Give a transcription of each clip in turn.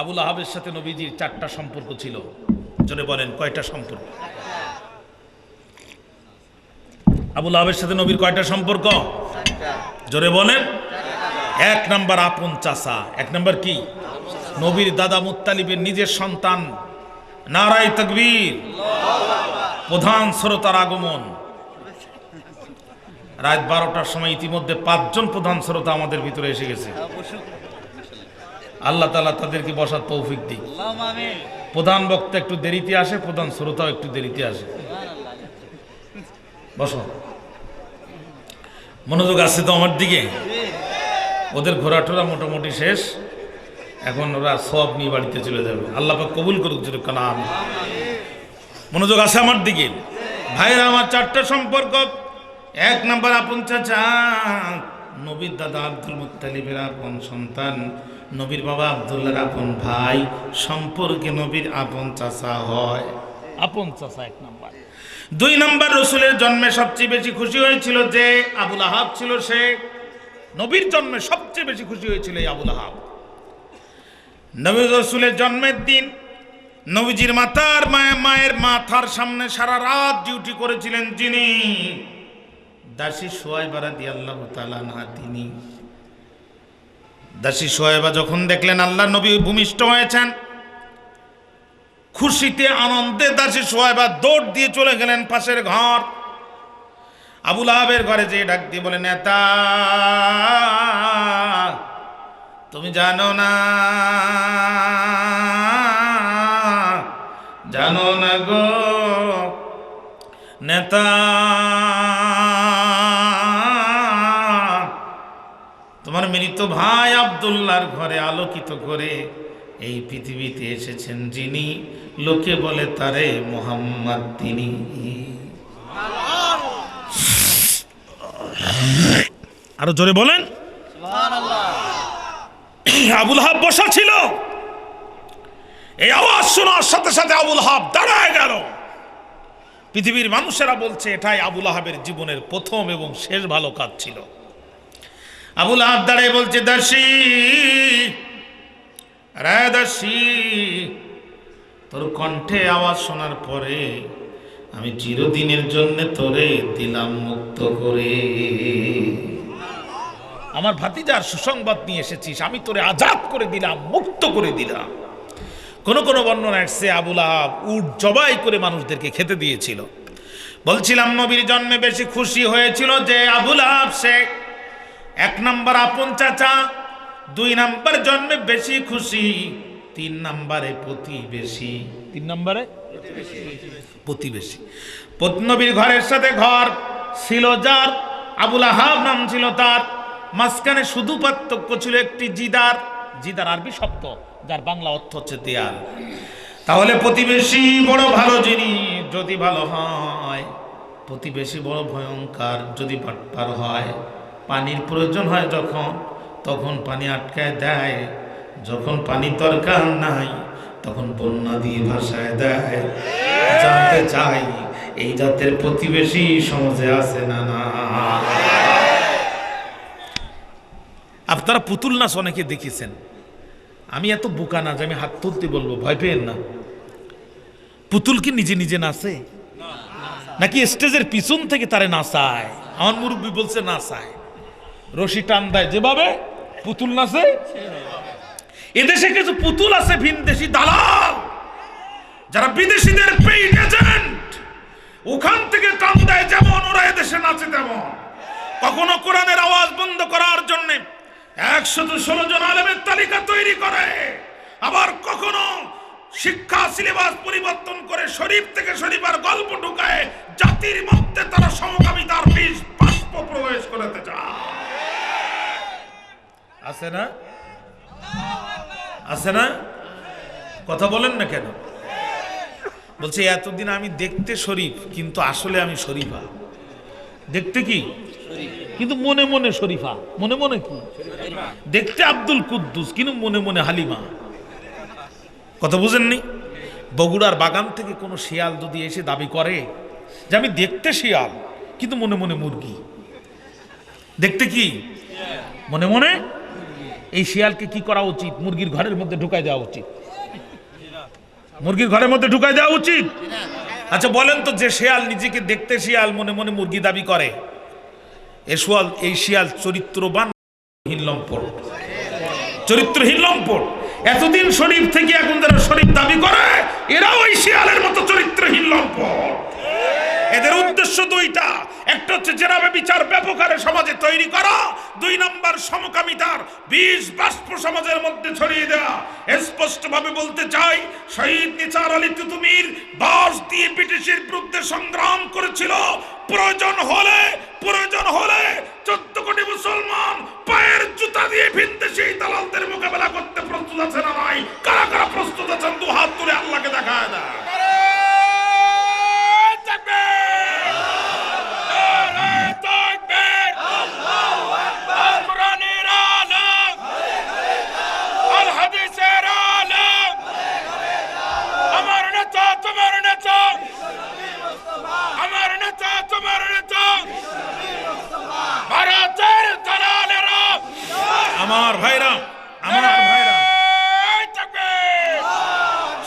আবুল আহাবের সাথে নবীজির 4টা সম্পর্ক ছিল। জোরে বলেন কয়টা সম্পর্ক? আবুল আহাবের সাথে নবীর কয়টা সম্পর্ক? জোরে বলেন। 1 নাম্বার আপন চাচা। 1 নাম্বার কি? নবীর দাদা মুত্তালিবের নিজের সন্তান। নারায়ে তাকবীর। প্রধান শ্রোতার আগমন রাত 12টার সময়। ইতিমধ্যে 5 জন প্রধান শ্রোতা আমাদের ভিতরে এসে গেছে। আল্লাহ তাআলা তাদেরকে বসার তৌফিক দিক। প্রধান বক্তা একটু দেরিতে আসে, প্রধান শ্রোতাও একটু দেরিতে আসে। বসো, মনোযোগ আছে তো আমার দিকে? ওদের ঘোরাটোরা মোটামুটি শেষ, এখন ওরা সব নিয়ে বাড়িতে চলে যাবে। আল্লাহ পাক কবুল করুক। আমিন। মনোযোগ আছে আমার দিকে? ভাইরা আমার 4টা সম্পর্ক। 1 নাম্বার আপন চাচা, নবীর দাদা আব্দুল মুত্তালিবের আপন সন্তান, নবীর বাবা আব্দুল্লাহর আপন ভাই, সম্পর্কে নবীর আপন চাচা হয়। আপন চাচা 1 নাম্বার। 2 নাম্বার, রসুলের জন্মে সবচেয়ে বেশি খুশি হয়েছিল যে আবুল আহাব ছিল, সে নবীর জন্মে সবচেয়ে বেশি খুশি হয়েছিল এই আবুল আহাব। নবী রসুলের জন্মের দিন নবীজির মায়ের মাথার সামনে সারা রাত ডিউটি করেছিলেন যিনি, দাসী সুহাইবা রাদিয়াল্লাহু তাআলা আনহা। তিনি দাসী সুহাইবা যখন দেখলেন আল্লাহর নবী ভূমিষ্ঠ হয়েছেন, খুশিতে আনন্দে দাসী সুহাইবা দৌড় দিয়ে চলে গেলেন পাশের ঘর। আবুল আহাবের ঘরে যেয়ে ডাক দিয়ে বলে, নেতা তুমি জানো না গো নেতা, তোমার মৃত ভাই আব্দুল্লাহর ঘরে আলোকিত করে এই পৃথিবীতে এসেছেন যিনি, লোকে বলে তারে মুহাম্মদ। তিনি আরো জোরে বলেন সুবহানাল্লাহ। আবুল আহাব বসা ছিল, এই আওয়াজ শোনার সাথে সাথে আবুল আহাব দাঁড়ায় গেল। পৃথিবীর মানুষেরা বলছে এটাই আবুল আহাবের জীবনের প্রথম এবং শেষ ভালো কাজ ছিল। আবুল আহাব দাঁড়িয়ে বলছে, দাসী রে দাসী, তোর কণ্ঠে আওয়াজ শোনার পরে আমি চিরদিনের জন্য তোরে দিলাম মুক্ত করে। আমার ভাতিজার সুসংবাদ নিয়ে এসেছিস, আমি তোরে আজাদ করে দিলাম, মুক্ত করে দিলাম। কোন কোন বর্ণনা আসছে আবুল আহাব উট জবাই করে মানুষদেরকে খেতে দিয়েছিল। বলছিলাম নবীর জন্মে বেশি খুশি হয়েছিল যে আবুল আহাব, সে 1 নাম্বার আপন চাচা, 2 নাম্বার জন্মে বেশি খুশি, 3 নাম্বারে প্রতিবেশী। 3 নাম্বারে প্রতিবেশী। নবীর ঘরের সাথে ঘর ছিল যার, আবুল আহাব নাম ছিল তার। মাঝখানে শুধু পার্থক্য ছিল একটি জিদার। জিদার আরবি শব্দ, যার বাংলা অর্থ হচ্ছে দেয়াল। তাহলে প্রতিবেশী বড় ভালো জিনিস যদি ভালো হয়, প্রতিবেশী বড় ভয়ঙ্কর যদি বাটপার হয়। পানির প্রয়োজন হয় যখন, তখন পানি আটকায় দেয়, যখন পানি দরকার নাই তখন বন্যা দিয়ে ভাসায় দেয়। জানতে চাই এই জাতের প্রতিবেশী সমাজে আছে না? না। আপনারা পুতুল নাচ অনেকে দেখেছেন, আমি এত বোকা না যে আমি হাত তুলতে বলবো, ভয় পেয়েন না। পুতুল কি নিজে নিজে নাচে নাকি স্টেজের পিছন থেকে তারে নাচায়? আমার মুরব্বী বলছে নাচায়, রশি টান দেয় যেভাবে পুতুল নাচে। এদেশে কিছু পুতুল আছে ভিনদেশি দালাল, যারা বিদেশিদের পেইড এজেন্ট, ওখান থেকে টান দেয় যেমন, ওরা এদেশে নাচে তেমন। কখনো কোরআনের আওয়াজ বন্ধ করার জন্য 116 জন আলেমের তালিকা তৈরি করে, আবার কখনো শিক্ষা সিলেবাস পরিবর্তন করে শরীফ থেকে শরীফার গল্প ঢুকায় জাতির মধ্যে তারা সমকামিতার বীজ বাষ্প প্রবেশ করতে চায়। আছে না? আছে না? কথা বলেন না কেন? বলছে এতদিন আমি দেখতে শরীফ, কিন্তু আসলে আমি শরীফা। দেখতে কি? কিন্তু মনে মনে শরীফা। মনে মনে কি? দেখতে আব্দুল কুদ্দুস, কিন্তু মনে মনে হালিমা। কথা বুঝেননি? বগুড়ার বাগান থেকে কোনো শিয়াল যদি এসে দাবি করে যে আমি দেখতে শিয়াল, কিন্তু মনে মনে মুরগি। দেখতে কি? মনে মনে। এই শিয়ালকে কি করা উচিত? মুরগির ঘরের মধ্যে ঢুকাই দেওয়া উচিত। মুরগির ঘরের মধ্যে ঢুকাই দেওয়া উচিত। আচ্ছা বলেন তো, যে শিয়াল নিজেকে দেখতে শিয়াল মনে মনে মুরগি দাবি করে, এই শিয়াল চরিত্রহীন লম্পট। এতদিন শরীফ থেকে এখন যারা শরীফ দাবি করে, এরাও ওই শিয়ালের মতো চরিত্রহীন লম্পট। এদের উদ্দেশ্য দুইটা, একটা হচ্ছে জেনাবে বিচার ব্যাপক হারে সমাজে তৈরি করা, 2 নম্বর সমকামিতার বিষ বাষ্প সমাজের মধ্যে ছড়িয়ে দেওয়া। স্পষ্টভাবে বলতে চাই, শহীদ নিসার আলী তিতুমীর বাঁশ দিয়ে ব্রিটিশের বিরুদ্ধে সংগ্রাম করেছিল। প্রয়োজন হলে 14 কোটি মুসলমান পায়ের জুতা দিয়ে ভিনদেশী দালালদের মোকাবেলা করতে প্রস্তুত আছে না নাই? কারা কারা প্রস্তুত আছেন? 2 হাত তুলে আল্লাহকে দেখায় দেয়। আমার ভাইরা,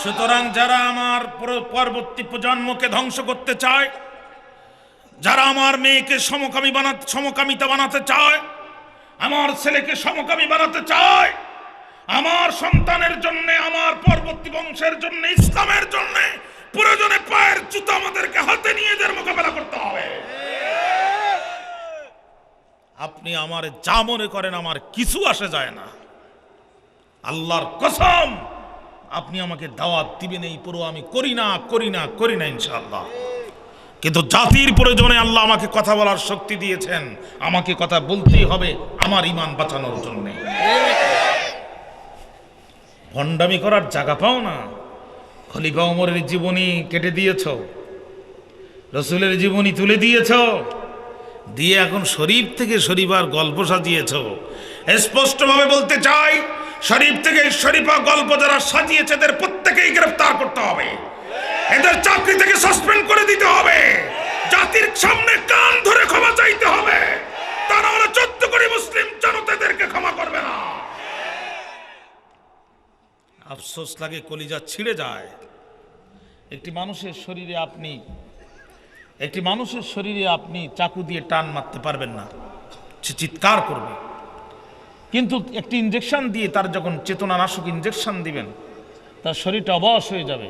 সুতরাং যারা আমার পরবর্তী প্রজন্মকে ধ্বংস করতে চায়, যারা আমার মেয়েকে সমকামিতা বানাতে চায়, আমার ছেলেকে সমকামী বানাতে চায়, আমার সন্তানের জন্য, আমার পরবর্তী বংশের জন্য, ইসলামের জন্য প্রয়োজনে পায়ের জুতা আমাদেরকে হাতে নিয়ে এদের মোকাবেলা করতে হবে। আপনি আমার যা মনে করেন, আমার কিছু আসে যায় না। আল্লাহর কসম, আপনি আমাকে দাওয়াত দিবেন এই পুরো আমি করি না ইনশাআল্লাহ। কিন্তু জাতির প্রয়োজনে আল্লাহ আমাকে কথা বলার শক্তি দিয়েছেন, আমাকে কথা বলতেই হবে আমার ঈমান বাঁচানোর জন্য। ভণ্ডামি করার জায়গা পাও না। খলিফা ওমরের জীবনী কেটে দিয়েছ, রসুলের জীবনী তুলে দিয়েছ, দিয়ে এখন শরীফ থেকে শরীফার গল্প সাজিয়েছ। স্পষ্টভাবে বলতে চাই, শরীফ থেকে শরীফা গল্প যারা সাজিয়েছে এদের প্রত্যেকেই গ্রেফতার করতে হবে, এদের চাকরি থেকে সাসপেন্ড করে দিতে হবে, জাতির সামনে কান ধরে ক্ষমা চাইতে হবে। তা না হলে 14 কোটি মুসলিম জনতা এদেরকে ক্ষমা করবে না। আফসোস লাগে, কলিজা ছিঁড়ে যায়। একটি মানুষের শরীরে আপনি চাকু দিয়ে টান মারতে পারবেন না, সে চিৎকার করবে। কিন্তু একটি ইনজেকশন দিয়ে, তার যখন চেতনানাশক ইনজেকশন দিবেন, তার শরীরটা অবশ হয়ে যাবে।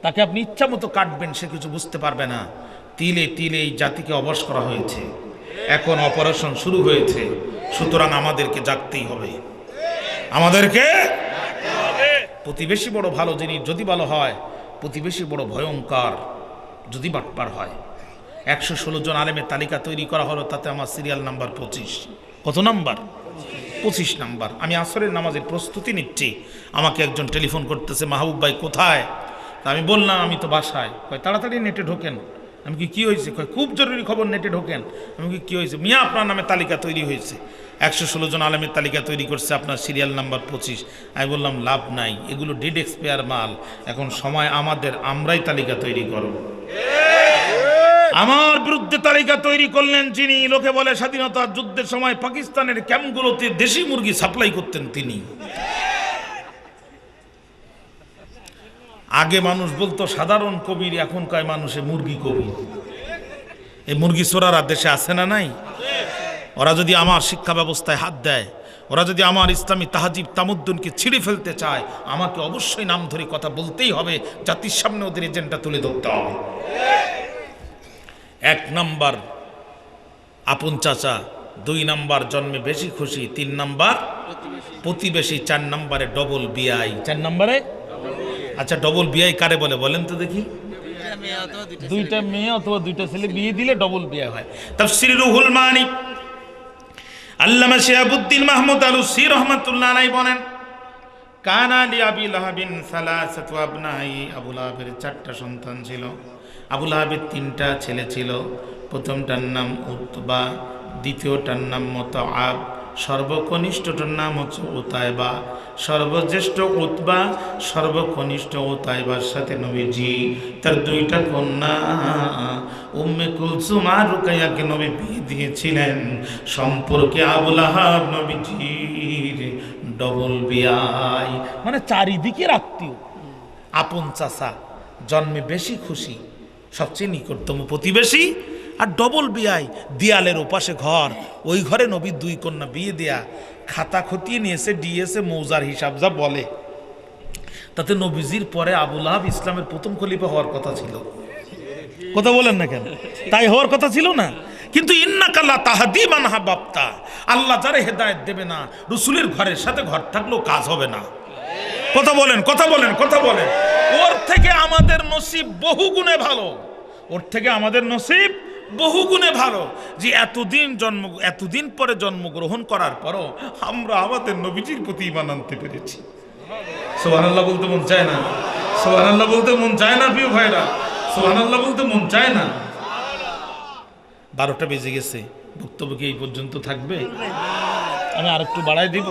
তাকে আপনি ইচ্ছা মতো কাটবেন, সে কিছু বুঝতে পারবে না। তিলে তিলে এই জাতিকে অবশ করা হয়েছে, এখন অপারেশন শুরু হয়েছে। সুতরাং আমাদেরকে জাগতেই হবে, আমাদেরকে। প্রতিবেশী বড় ভালো জিনিস যদি ভালো হয়, প্রতিবেশী বড় ভয়ঙ্কর যদি বাটপার হয়। 116 জন আলেমের তালিকা তৈরি করা হলো, তাতে আমার সিরিয়াল নাম্বার 25। কত নাম্বার? 25 নাম্বার। আমি আসরের নামাজের প্রস্তুতি নিচ্ছি, আমাকে একজন টেলিফোন করতেছে, মাহবুব ভাই কোথায়? আমি বললাম আমি তো বাসায়। কয় তাড়াতাড়ি নেটে ঢোকেন। আমি কি হয়েছে? কয় খুব জরুরি খবর, নেটে ঢোকেন। আমি কি হয়েছে? মিয়া আপনার নামে তালিকা তৈরি হয়েছে, 116 জন আলেমের তালিকা তৈরি করছে, আপনার সিরিয়াল নাম্বার 25। আমি বললাম লাভ নাই, এগুলো ডেড এক্সপায়ার মাল, এখন সময় আমাদের, আমরাই তালিকা তৈরি করব। আমার বিরুদ্ধে তালিকা তৈরি করলেন যিনি, লোকে বলে স্বাধীনতা যুদ্ধের সময় পাকিস্তানের ক্যাম্পগুলোতে দেশি মুরগি সাপ্লাই করতেন তিনি। আগে মানুষ বলতো সাধারণ কবির, এখন কয় মানুষে মুরগি কবির। এই মুরগি চোরারা দেশে আছে না নাই? ওরা যদি আমার শিক্ষা ব্যবস্থায় হাত দেয়, ওরা যদি আমার ইসলামী তাহাজিব তামুদ্দুনকে ছিঁড়ে ফেলতে চায়, আমাকে অবশ্যই নাম ধরে কথা বলতেই হবে, জাতির সামনে ওদের এজেন্ডা তুলে ধরতে হবে। 1 নাম্বার আপন চাচা, 2 নাম্বার জন্মে বেশি খুশি, 3 নাম্বার প্রতিবেশী, 4 নাম্বারে ডবল বিআই। 4 নাম্বারে, আচ্ছা ডবল বিআই কারে বলে বলেন তো দেখি? 2টা মেয়ে অথবা 2টা ছেলে বিয়ে দিলে ডবল বিআই হয়। তাফসীর রুহুল মানি আল্লামা শিহাবুদ্দিন মাহমুদ আলুসি রাহমাতুল্লাহ আলাইহি বলেন, কানা লি আবি লাহাবিন সালাসাতু আবনাই, আবু লাহাবের 4টা সন্তান ছিল। আবু লাহাবের 3টা ছেলে ছিল। প্রথমটার নাম উতবা, দ্বিতীয়টার নাম মুতআব, সর্বকনিষ্ঠটার নাম হচ্ছে উতাইবা। সর্বজ্যেষ্ঠ উতবা, সর্বকনিষ্ঠ উতাইবার সাথে নবীজি তার 2টা কন্যা উম্মে কুলসুম আর রুকাইয়াকে নবী বিয়ে দিয়েছিলেন। সম্পর্কে আবু লাহাব নবীজির ডবল বিয়াই, মানে চারিদিকের আত্মীয়, আপন চাচা, জন্মে বেশি খুশি, সবচেয়ে নিকটতম প্রতিবেশী, আর ডবল বিয়াই, দেয়ালের ওপাশে ঘর, ওই ঘরে নবীর 2 কন্যা বিয়ে দেয়া, খাতা খতিয়ে নিয়েছে, দিয়েছে মৌজার হিসাব যা বলে। তাতে নবীজির পরে আবু লাহাব ইসলামের প্রথম খলিফা হওয়ার কথা ছিল। কথা বলেন না কেন? তাই হওয়ার কথা ছিল না? কিন্তু ইন্নাকা লা তাহদি মান আহবাবতা, আল্লাহ যারে হেদায়েত দেবে না, রাসূলের ঘরের সাথে ঘর থাকলেও কাজ হবে না। কথা বলেন, কথা বলেন, কথা বলেন। ওর থেকে আমাদের নসিব বহু গুণে ভালো, ওর থেকে আমাদের নসিব বহু গুণে ভালো যে এতদিন পরে জন্মগ্রহণ করার পরও আমরা আমাদের নবীজির প্রতি ঈমান আনতে পেরেছি। সুবহানাল্লাহ বলতে মন চায় না? সুবহানাল্লাহ বলতে মন চায় না প্রিয় ভাইরা? সুবহানাল্লাহ বলতে মন চায় না? 12টা বেজে গেছে, বক্তব্য কি এই পর্যন্ত থাকবে? আমি আর একটু বাড়াই দিব,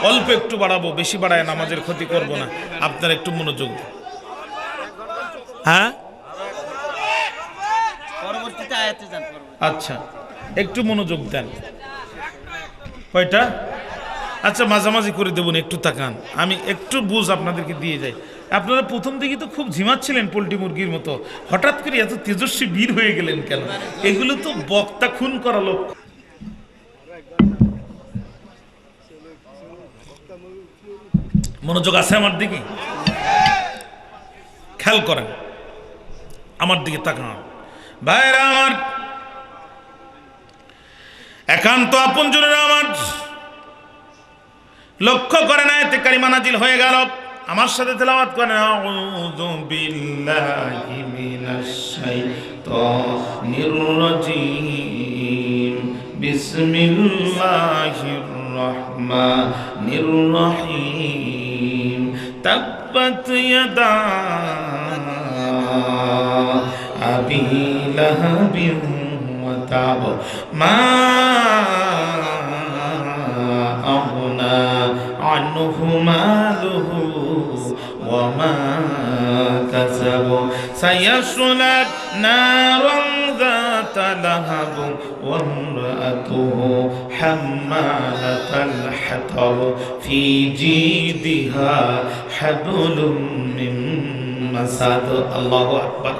অল্প একটু বাড়াবো, বেশি বাড়ায় নামাজের ক্ষতি করব না। আপনারা একটু মনোযোগ দিন। হ্যাঁ, আচ্ছা, একটু মনোযোগ দেন। কয়টা? আচ্ছা, মাঝামাঝি করে দেবো, একটু তাকান, আমি একটু বুঝ আপনাদেরকে দিয়ে যাই। আপনারা প্রথম দিকে তো খুব ঝিমাচ্ছিলেন পোল্ট্রি মুরগির মতো, হঠাৎ করে এত তেজস্বী বীর হয়ে গেলেন কেন? এগুলো তো বক্তা খুন করা লোক। মনোযোগ আছে আমার দিকে? খেয়াল করেন, আমার দিকে তাকান ভাইরা আমার, একান্ত আপনজনেরা আমার, লক্ষ্য করেন আয়াতে কারিমা নাজিল হয়ে গেল। আমার সাথে তেলাওয়াত করেন, আউযু বিল্লাহি মিনাশ শাইতানির রাজীম, বিসমিল্লাহির রহমানির রহিম, তাব্বাত ইয়াদা আবি লাহাবিন ওয়া তাব, মা আগনা আনহু মালুহু ওয়া মা কাসাব, সায়াসলা নারান যাতা লাহাব ওয়া ইমরাতুহু হাম্মালাতাল হাতাব, ফি জিদিহা হাবলুম মিন মাসাদ। আল্লাহু আকবার।